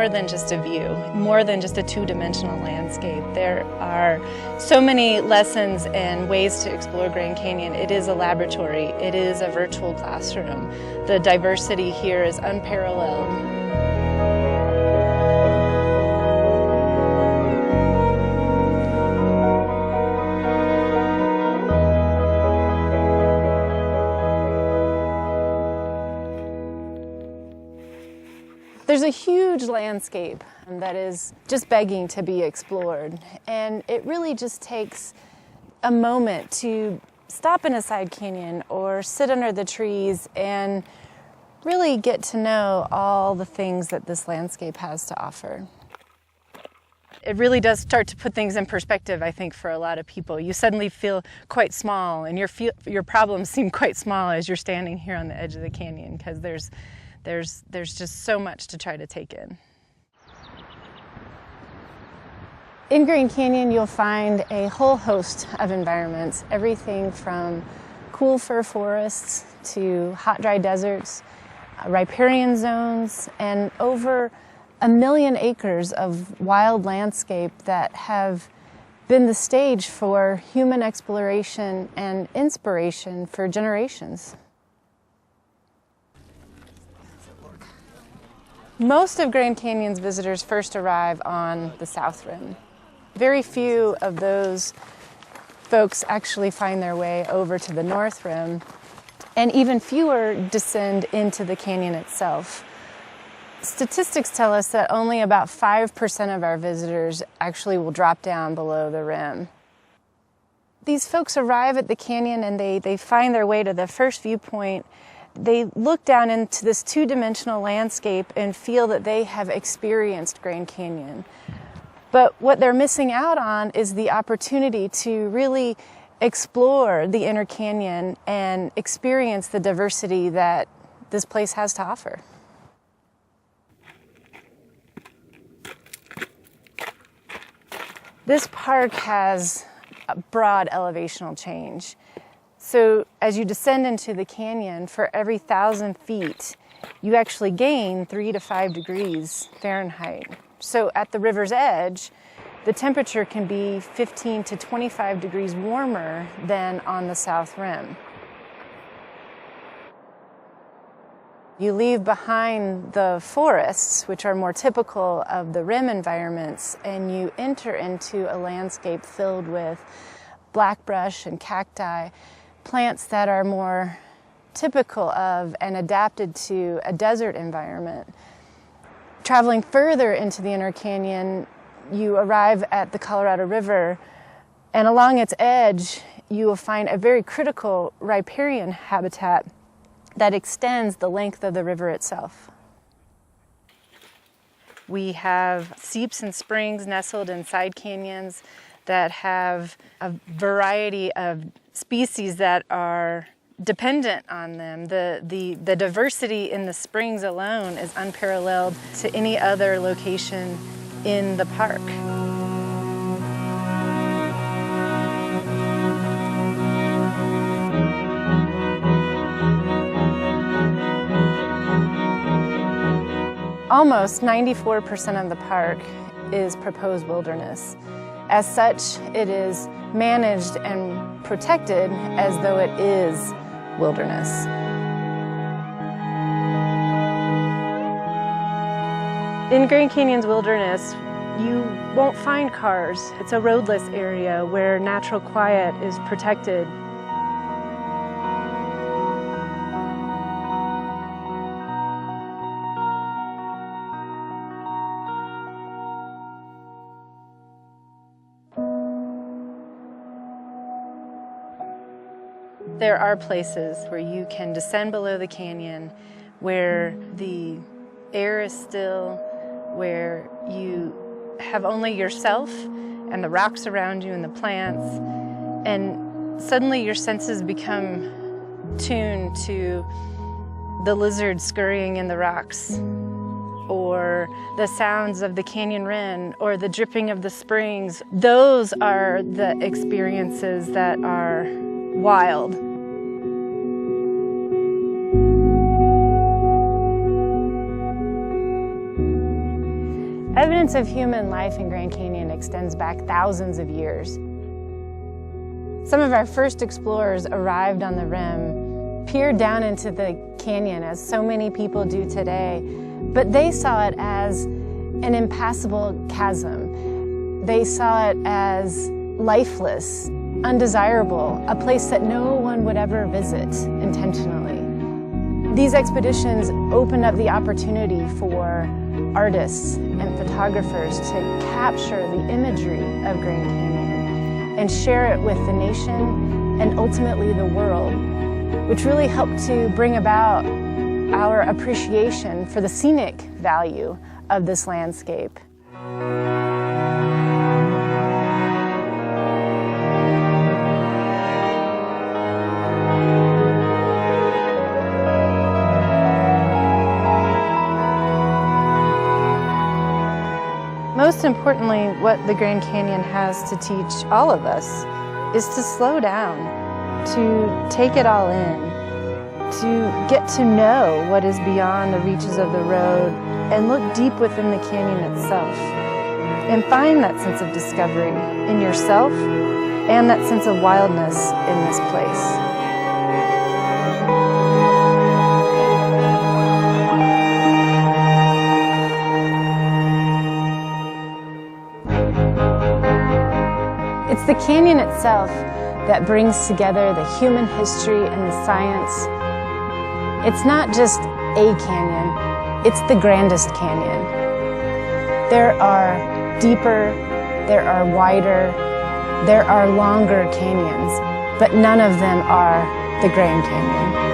more than just a view, more than just a two-dimensional landscape. There are so many lessons and ways to explore Grand Canyon. It is a laboratory. It is a virtual classroom. The diversity here is unparalleled. There's a huge landscape that is just begging to be explored, and it really just takes a moment to stop in a side canyon or sit under the trees and really get to know all the things that this landscape has to offer. It really does start to put things in perspective, I think, for a lot of people. You suddenly feel quite small, and your problems seem quite small as you're standing here on the edge of the canyon, because there's just so much to try to take in. In Grand Canyon, you'll find a whole host of environments, everything from cool fir forests to hot, dry deserts, riparian zones, and over 1 million acres of wild landscape that have been the stage for human exploration and inspiration for generations. Most of Grand Canyon's visitors first arrive on the South Rim. Very few of those folks actually find their way over to the North Rim, and even fewer descend into the canyon itself. Statistics tell us that only about 5% of our visitors actually will drop down below the rim. These folks arrive at the canyon and they find their way to the first viewpoint. They look down into this two-dimensional landscape and feel that they have experienced Grand Canyon. But what they're missing out on is the opportunity to really explore the inner canyon and experience the diversity that this place has to offer. This park has a broad elevational change. So as you descend into the canyon, for every 1,000 feet, you actually gain 3 to 5 degrees Fahrenheit. So at the river's edge, the temperature can be 15 to 25 degrees warmer than on the South Rim. You leave behind the forests, which are more typical of the rim environments, and you enter into a landscape filled with blackbrush and cacti, plants that are more typical of and adapted to a desert environment. Traveling further into the inner canyon, you arrive at the Colorado River, and along its edge, you will find a very critical riparian habitat that extends the length of the river itself. We have seeps and springs nestled in side canyons that have a variety of species that are dependent on them. The diversity in the springs alone is unparalleled to any other location in the park. Almost 94% of the park is proposed wilderness. As such, it is managed and protected as though it is wilderness. In Grand Canyon's wilderness, you won't find cars. It's a roadless area where natural quiet is protected. There are places where you can descend below the canyon, where the air is still, where you have only yourself and the rocks around you and the plants, and suddenly your senses become tuned to the lizards scurrying in the rocks, or the sounds of the canyon wren, or the dripping of the springs. Those are the experiences that are wild. Evidence of human life in Grand Canyon extends back thousands of years. Some of our first explorers arrived on the rim, peered down into the canyon as so many people do today, but they saw it as an impassable chasm. They saw it as lifeless, undesirable, a place that no one would ever visit intentionally. These expeditions opened up the opportunity for artists and photographers to capture the imagery of Grand Canyon and share it with the nation and ultimately the world, which really helped to bring about our appreciation for the scenic value of this landscape. Most importantly, what the Grand Canyon has to teach all of us is to slow down, to take it all in, to get to know what is beyond the reaches of the road and look deep within the canyon itself and find that sense of discovery in yourself and that sense of wildness in this place. It's the canyon itself that brings together the human history and the science. It's not just a canyon, it's the grandest canyon. There are deeper, there are wider, there are longer canyons, but none of them are the Grand Canyon.